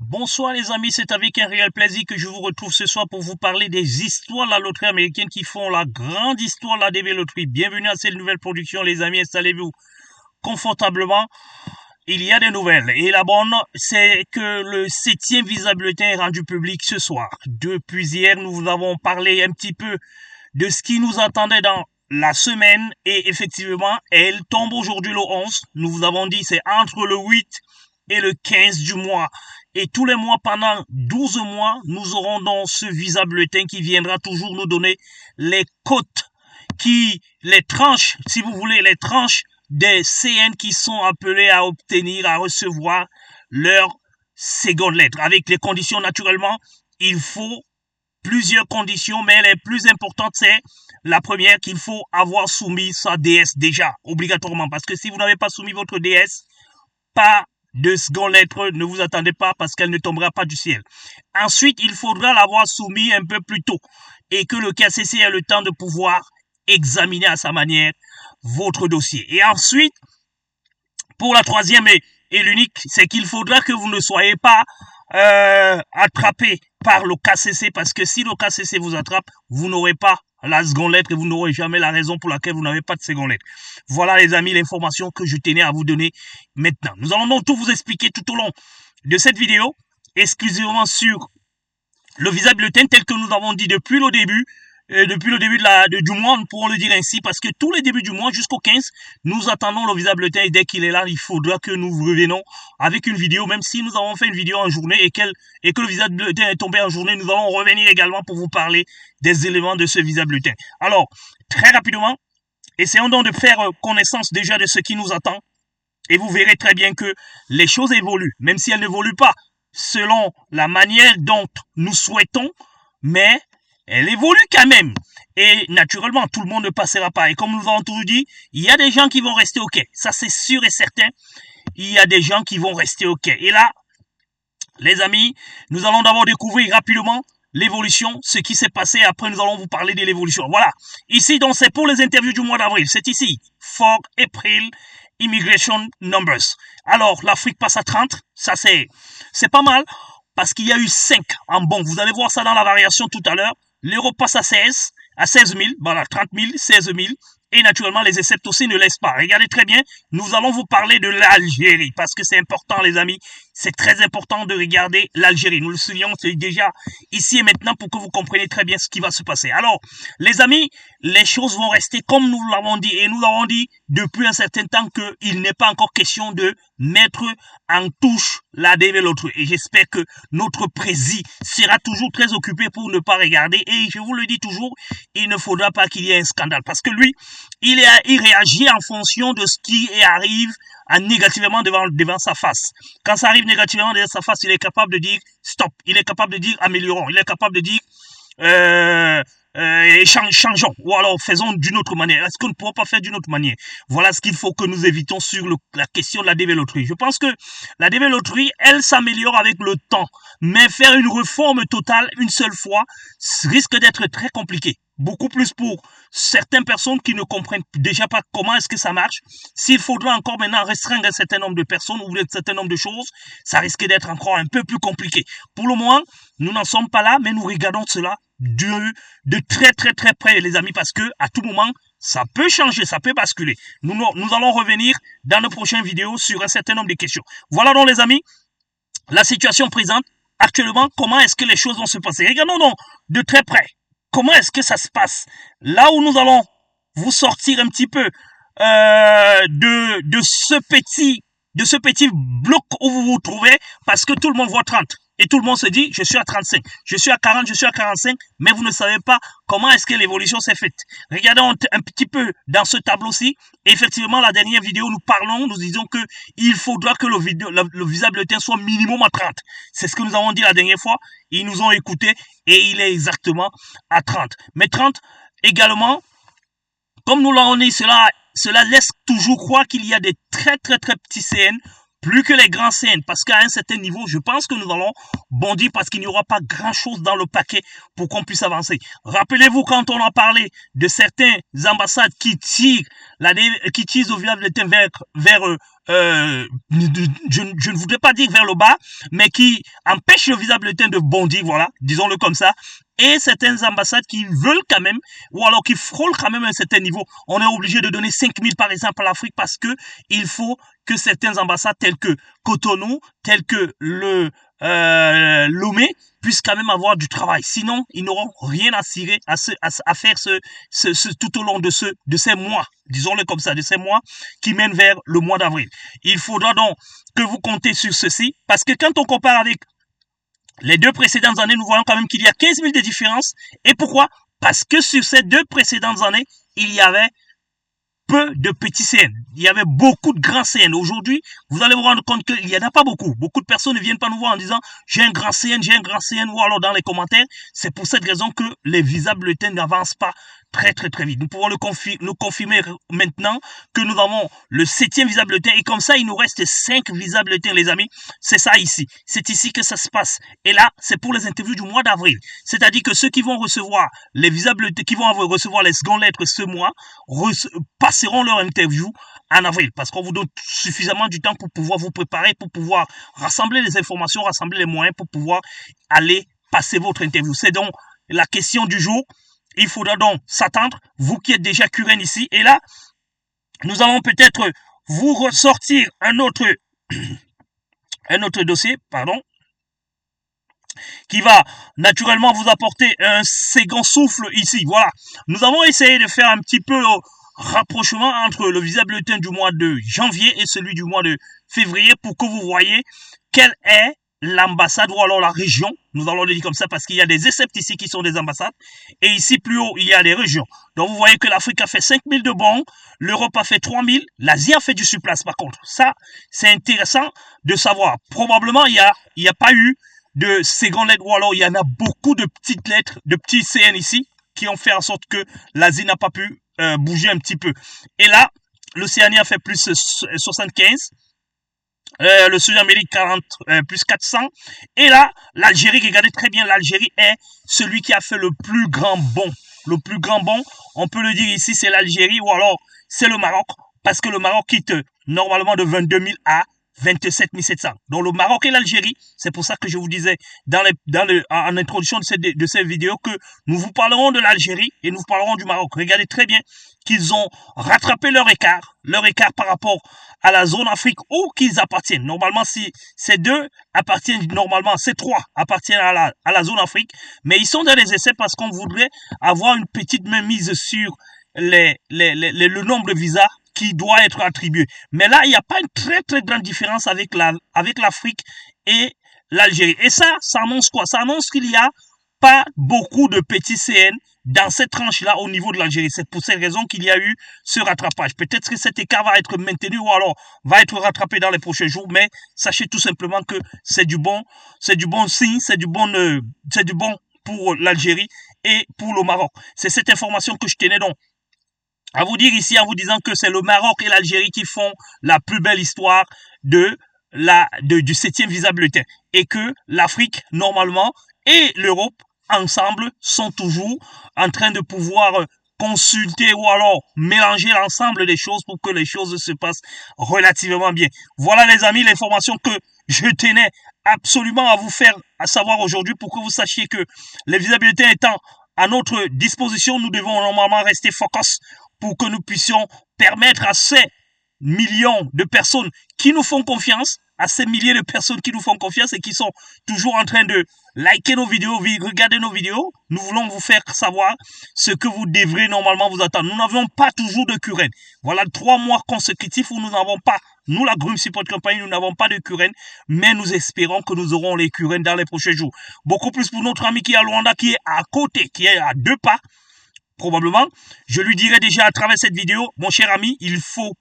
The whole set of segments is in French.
Bonsoir les amis, c'est avec un réel plaisir que je vous retrouve ce soir pour vous parler des histoires de la loterie américaine qui font la grande histoire de la DV Loterie. Bienvenue à cette nouvelle production les amis, installez-vous confortablement. Il y a des nouvelles et la bonne, c'est que le 7e Visa Bulletin est rendu public ce soir. Depuis hier, nous vous avons parlé un petit peu de ce qui nous attendait dans la semaine et effectivement, elle tombe aujourd'hui le 11. Nous vous avons dit c'est entre le 8 et le 15 du mois. Et tous les mois, pendant 12 mois, nous aurons dans ce Visa Bulletin qui viendra toujours nous donner les cotes, les tranches, si vous voulez, les tranches des CN qui sont appelés à obtenir, à recevoir leur seconde lettre. Avec les conditions, naturellement, il faut plusieurs conditions, mais les plus importantes, c'est la première qu'il faut avoir soumis sa DS déjà, obligatoirement. Parce que si vous n'avez pas soumis votre DS, pas de seconde lettre, ne vous attendez pas parce qu'elle ne tombera pas du ciel. Ensuite, il faudra l'avoir soumis un peu plus tôt et que le KCC ait le temps de pouvoir examiner à sa manière votre dossier. Et ensuite, pour la troisième et l'unique, c'est qu'il faudra que vous ne soyez pas attrapé par le KCC parce que si le KCC vous attrape, vous n'aurez pas la seconde lettre et vous n'aurez jamais la raison pour laquelle vous n'avez pas de seconde lettre. Voilà les amis l'information que je tenais à vous donner maintenant. Nous allons donc tout vous expliquer tout au long de cette vidéo, exclusivement sur le Visa Bulletin tel que nous avons dit depuis le début du mois, nous pourrons le dire ainsi, parce que tous les débuts du mois jusqu'au 15, nous attendons le Visa Bulletin et dès qu'il est là, il faudra que nous revenons avec une vidéo, même si nous avons fait une vidéo en journée et que le Visa Bulletin est tombé en journée, nous allons revenir également pour vous parler des éléments de ce Visa Bulletin. Alors, très rapidement, essayons donc de faire connaissance déjà de ce qui nous attend et vous verrez très bien que les choses évoluent, même si elles n'évoluent pas selon la manière dont nous souhaitons, mais elle évolue quand même. Et naturellement, tout le monde ne passera pas. Et comme nous avons toujours dit, il y a des gens qui vont rester OK. Ça, c'est sûr et certain. Il y a des gens qui vont rester OK. Et là, les amis, nous allons d'abord découvrir rapidement l'évolution, ce qui s'est passé. Après, nous allons vous parler de l'évolution. Voilà. Ici, donc, c'est pour les interviews du mois d'avril. C'est ici. For April Immigration Numbers. Alors, l'Afrique passe à 30. Ça, c'est pas mal. Parce qu'il y a eu 5 en bon. Vous allez voir ça dans la variation tout à l'heure. L'euro passe à 16 000, voilà, 30 000, 16 000. Et naturellement, les Égyptes aussi ne laissent pas. Regardez très bien, nous allons vous parler de l'Algérie, parce que c'est important, les amis. C'est très important de regarder l'Algérie. Nous le soulignons déjà ici et maintenant pour que vous compreniez très bien ce qui va se passer. Alors, les amis, les choses vont rester comme nous l'avons dit. Et nous l'avons dit depuis un certain temps qu'il n'est pas encore question de mettre en touche la DV Loterie. Et j'espère que notre président sera toujours très occupé pour ne pas regarder. Et je vous le dis toujours, il ne faudra pas qu'il y ait un scandale. Parce que lui, il réagit en fonction de ce qui arrive négativement devant sa face. Quand ça arrive négativement devant sa face, il est capable de dire stop. Il est capable de dire améliorons. Il est capable de dire changeons, ou alors faisons d'une autre manière. Est-ce qu'on ne pourra pas faire d'une autre manière? Voilà ce qu'il faut que nous évitons sur la question de la DV Loterie. Je pense que la DV Loterie, elle s'améliore avec le temps, mais faire une réforme totale une seule fois risque d'être très compliqué. Beaucoup plus pour certaines personnes qui ne comprennent déjà pas comment est-ce que ça marche. S'il faudra encore maintenant restreindre un certain nombre de personnes ou un certain nombre de choses, ça risque d'être encore un peu plus compliqué. Pour le moment, nous n'en sommes pas là, mais nous regardons cela de très très très près, les amis, parce que à tout moment, ça peut changer, ça peut basculer. Nous allons revenir dans nos prochaines vidéos sur un certain nombre de questions. Voilà donc, les amis, la situation présente actuellement. Comment est-ce que les choses vont se passer? Regardons donc de très près. Comment est-ce que ça se passe? Là où nous allons vous sortir un petit peu de ce petit bloc où vous vous trouvez, parce que tout le monde voit 30. Et tout le monde se dit, je suis à 35, je suis à 40, je suis à 45, mais vous ne savez pas comment est-ce que l'évolution s'est faite. Regardons un petit peu dans ce tableau-ci. Effectivement, la dernière vidéo, nous disons que il faudra que le Visa Bulletin soit minimum à 30. C'est ce que nous avons dit la dernière fois. Ils nous ont écoutés et il est exactement à 30. Mais 30 également, comme nous l'avons dit, cela laisse toujours croire qu'il y a des très très très petits CN plus que les grands CN, parce qu'à un certain niveau, je pense que nous allons bondir parce qu'il n'y aura pas grand-chose dans le paquet pour qu'on puisse avancer. Rappelez-vous quand on a parlé de certaines ambassades qui tirent au village de terre vers je ne voudrais pas dire vers le bas, mais qui empêchent le village de terre de bondir, voilà, disons-le comme ça. Et certaines ambassades qui veulent quand même, ou alors qui frôlent quand même un certain niveau. On est obligé de donner 5 000 par exemple à l'Afrique parce que il faut que certaines ambassades telles que Cotonou, telles que le Lomé puissent quand même avoir du travail. Sinon, ils n'auront rien à cirer, à faire tout au long de ces mois, disons-le comme ça, de ces mois qui mènent vers le mois d'avril. Il faudra donc que vous comptez sur ceci parce que quand on compare avec les 2 précédentes années, nous voyons quand même qu'il y a 15 000 de différence. Et pourquoi? Parce que sur ces 2 précédentes années, il y avait peu de petits CN. Il y avait beaucoup de grands CN. Aujourd'hui, vous allez vous rendre compte qu'il n'y en a pas beaucoup. Beaucoup de personnes ne viennent pas nous voir en disant j'ai un grand CN, ou alors dans les commentaires. C'est pour cette raison que les visas bulletins n'avancent pas très vite. Nous pouvons nous confirmer maintenant que nous avons le 7e visa bulletin et comme ça, il nous reste 5 visas bulletins, les amis. C'est ça ici. C'est ici que ça se passe. Et là, c'est pour les interviews du mois d'avril. C'est-à-dire que ceux qui vont recevoir les visas bulletins, qui vont recevoir les secondes lettres ce mois, passeront leur interview en avril parce qu'on vous donne suffisamment du temps pour pouvoir vous préparer, pour pouvoir rassembler les informations, rassembler les moyens pour pouvoir aller passer votre interview. C'est donc la question du jour. Il faudra donc s'attendre, vous qui êtes déjà Kuren ici. Et là, nous allons peut-être vous ressortir un autre dossier, pardon, qui va naturellement vous apporter un second souffle ici. Voilà. Nous allons essayer de faire un petit peu le rapprochement entre le visa bulletin du mois de janvier et celui du mois de février pour que vous voyez quelle est l'ambassade ou alors la région, nous allons le dire comme ça parce qu'il y a des excepts ici qui sont des ambassades et ici plus haut il y a des régions. Donc vous voyez que l'Afrique a fait 5 000 de bons, l'Europe a fait 3 000, l'Asie a fait du surplace par contre. Ça c'est intéressant de savoir. Probablement il y a pas eu de seconde lettre ou alors il y en a beaucoup de petites lettres, de petits CN ici qui ont fait en sorte que l'Asie n'a pas pu bouger un petit peu. Et là l'Océanie a fait plus 75. Le Sud-Amérique 40 plus 400 et là l'Algérie, regardez très bien, l'Algérie est celui qui a fait le plus grand bond, on peut le dire ici, c'est l'Algérie ou alors c'est le Maroc parce que le Maroc quitte normalement de 22 000 à 27 700. Donc le Maroc et l'Algérie, c'est pour ça que je vous disais en introduction de cette vidéo que nous vous parlerons de l'Algérie et nous vous parlerons du Maroc. Regardez très bien qu'ils ont rattrapé leur écart par rapport à la zone Afrique où qu'ils appartiennent. Normalement, si ces deux appartiennent, normalement, ces trois appartiennent à la zone Afrique, mais ils sont dans les essais parce qu'on voudrait avoir une petite mainmise sur le nombre de visas qui doit être attribué. Mais là, il n'y a pas une très grande différence avec l'Afrique et l'Algérie. Et ça annonce quoi? Ça annonce qu'il n'y a pas beaucoup de petits CN dans cette tranche-là au niveau de l'Algérie. C'est pour cette raison qu'il y a eu ce rattrapage. Peut-être que cet écart va être maintenu ou alors va être rattrapé dans les prochains jours, mais sachez tout simplement que c'est du bon signe, c'est du bon pour l'Algérie et pour le Maroc. C'est cette information que je tenais donc à vous dire ici en vous disant que c'est le Maroc et l'Algérie qui font la plus belle histoire du 7e visa bulletin et que l'Afrique normalement et l'Europe ensemble sont toujours en train de pouvoir consulter ou alors mélanger l'ensemble des choses pour que les choses se passent relativement bien. Voilà les amis, l'information que je tenais absolument à vous faire savoir aujourd'hui pour que vous sachiez que les visa bulletins étant à notre disposition, nous devons normalement rester focus pour que nous puissions permettre à ces millions de personnes qui nous font confiance, à ces milliers de personnes qui nous font confiance et qui sont toujours en train de liker nos vidéos, regarder nos vidéos, nous voulons vous faire savoir ce que vous devrez normalement vous attendre. Nous n'avons pas toujours de Kuren. Voilà 3 mois consécutifs où nous n'avons pas, nous la Grum Support Company, nous n'avons pas de Kuren, mais nous espérons que nous aurons les Kuren dans les prochains jours. Beaucoup plus pour notre ami qui est à Luanda, qui est à côté, qui est à 2 pas. Probablement, je lui dirai déjà à travers cette vidéo, mon cher ami, il faut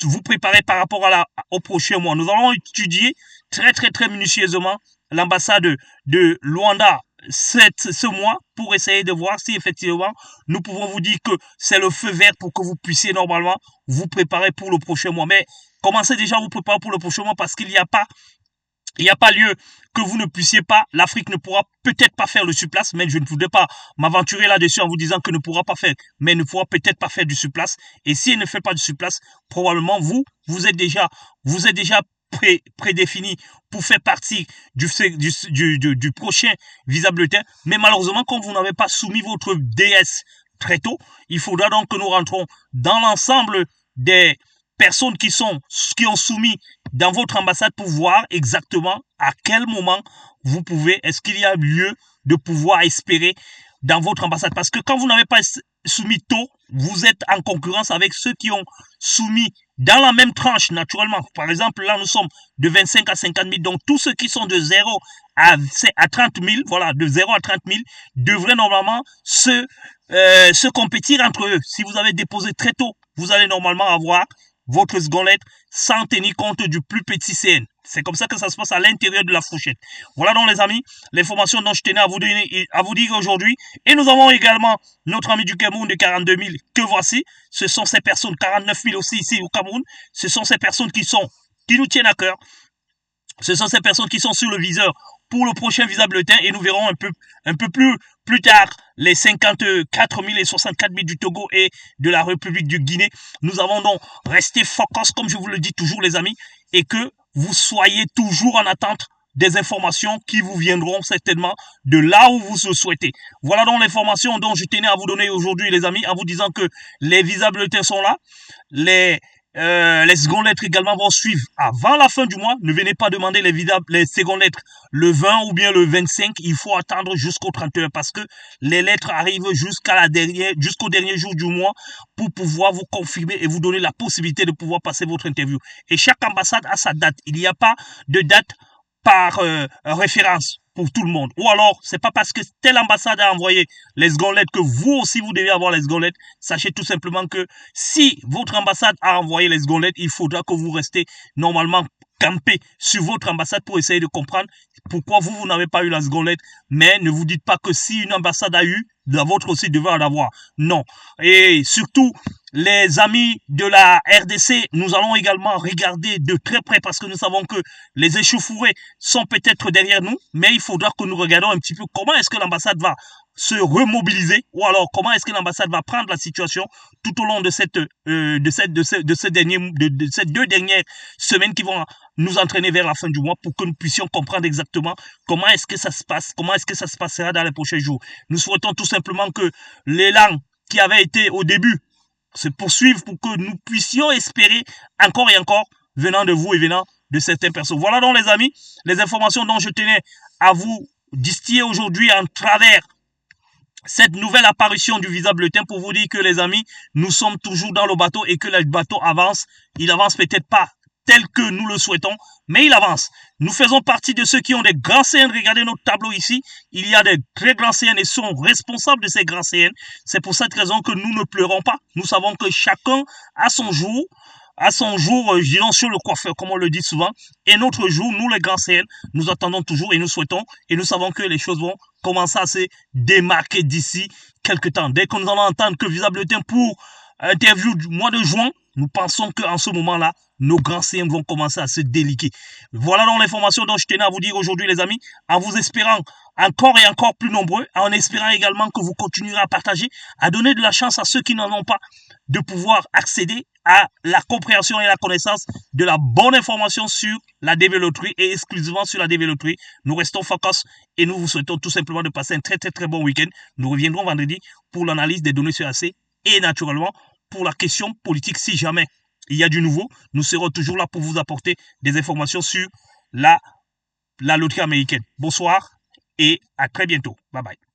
vous préparer par rapport au prochain mois. Nous allons étudier très minutieusement l'ambassade de Luanda ce mois pour essayer de voir si effectivement nous pouvons vous dire que c'est le feu vert pour que vous puissiez normalement vous préparer pour le prochain mois. Mais commencez déjà à vous préparer pour le prochain mois parce qu'il n'y a pas lieu que vous ne puissiez pas, l'Afrique ne pourra peut-être pas faire le surplace, mais je ne voudrais pas m'aventurer là-dessus en vous disant que ne pourra pas faire, mais ne pourra peut-être pas faire du surplace. Et si elle ne fait pas du surplace, probablement vous êtes déjà prédéfini pour faire partie du prochain visa bulletin. Mais malheureusement, comme vous n'avez pas soumis votre DS très tôt, il faudra donc que nous rentrons dans l'ensemble des personnes qui ont soumis dans votre ambassade pour voir exactement à quel moment vous pouvez, est-ce qu'il y a lieu de pouvoir espérer dans votre ambassade. Parce que quand vous n'avez pas soumis tôt, vous êtes en concurrence avec ceux qui ont soumis dans la même tranche, naturellement. Par exemple, là, nous sommes de 25 à 50 000. Donc, tous ceux qui sont de 0 à 30 000, voilà, de 0 à 30 000, devraient normalement se compétir entre eux. Si vous avez déposé très tôt, vous allez normalement avoir votre seconde lettre sans tenir compte du plus petit CN. C'est comme ça que ça se passe à l'intérieur de la fourchette. Voilà donc les amis, l'information dont je tenais à vous dire aujourd'hui. Et nous avons également notre ami du Cameroun de 42 000 que voici. Ce sont ces personnes, 49 000 aussi ici au Cameroun. Ce sont ces personnes qui nous tiennent à cœur. Ce sont ces personnes qui sont sur le viseur pour le prochain visa bulletin et nous verrons un peu plus tard les 54 000 et 64 000 du Togo et de la République du Guinée. Nous avons donc resté focus, comme je vous le dis toujours les amis, et que vous soyez toujours en attente des informations qui vous viendront certainement de là où vous le souhaitez. Voilà donc l'information dont je tenais à vous donner aujourd'hui les amis, en vous disant que les visa bulletins sont là, les secondes lettres également vont suivre avant la fin du mois. Ne venez pas demander les secondes lettres le 20 ou bien le 25. Il faut attendre jusqu'au 31 parce que les lettres arrivent jusqu'au dernier jour du mois pour pouvoir vous confirmer et vous donner la possibilité de pouvoir passer votre interview. Et chaque ambassade a sa date. Il n'y a pas de date par référence pour tout le monde. Ou alors, c'est pas parce que telle ambassade a envoyé les secondes lettres que vous aussi vous devez avoir les secondes lettres. Sachez tout simplement que si votre ambassade a envoyé les secondes lettres, il faudra que vous restez normalement campé sur votre ambassade pour essayer de comprendre pourquoi vous n'avez pas eu la seconde lettre. Mais ne vous dites pas que si une ambassade a eu, la vôtre aussi devait en avoir. Non. Et surtout, les amis de la RDC, nous allons également regarder de très près parce que nous savons que les échauffourées sont peut-être derrière nous, mais il faudra que nous regardions un petit peu comment est-ce que l'ambassade va se remobiliser ou alors comment est-ce que l'ambassade va prendre la situation tout au long de ces 2 dernières semaines qui vont nous entraîner vers la fin du mois pour que nous puissions comprendre exactement comment est-ce que ça se passe, comment est-ce que ça se passera dans les prochains jours. Nous souhaitons tout simplement que l'élan qui avait été au début se poursuive pour que nous puissions espérer encore et encore venant de vous et venant de certaines personnes. Voilà donc les amis, les informations dont je tenais à vous distiller aujourd'hui en travers cette nouvelle apparition du visa bulletin pour vous dire que les amis, nous sommes toujours dans le bateau et que le bateau avance. Il avance peut-être pas tel que nous le souhaitons, mais il avance. Nous faisons partie de ceux qui ont des grands CN. Regardez notre tableau ici. Il y a des très grands CN et sont responsables de ces grands CN. C'est pour cette raison que nous ne pleurons pas. Nous savons que chacun a son jour, je dirais sur le coiffeur, comme on le dit souvent. Et notre jour, nous les grands CN, nous attendons toujours et nous souhaitons et nous savons que les choses vont commencer à se démarquer d'ici quelques temps. Dès que nous allons entendre que visa bulletin pour interview du mois de juin, nous pensons qu'en ce moment-là, nos grands CM vont commencer à se déliquer. Voilà donc l'information dont je tenais à vous dire aujourd'hui les amis, en vous espérant encore et encore plus nombreux, en espérant également que vous continuerez à partager, à donner de la chance à ceux qui n'en ont pas, de pouvoir accéder à la compréhension et la connaissance de la bonne information sur la DV Loterie et exclusivement sur la DV Loterie. Nous restons focus et nous vous souhaitons tout simplement de passer un très bon week-end. Nous reviendrons vendredi pour l'analyse des données CAC et naturellement pour la question politique si jamais il y a du nouveau, nous serons toujours là pour vous apporter des informations sur la loterie américaine. Bonsoir et à très bientôt. Bye bye.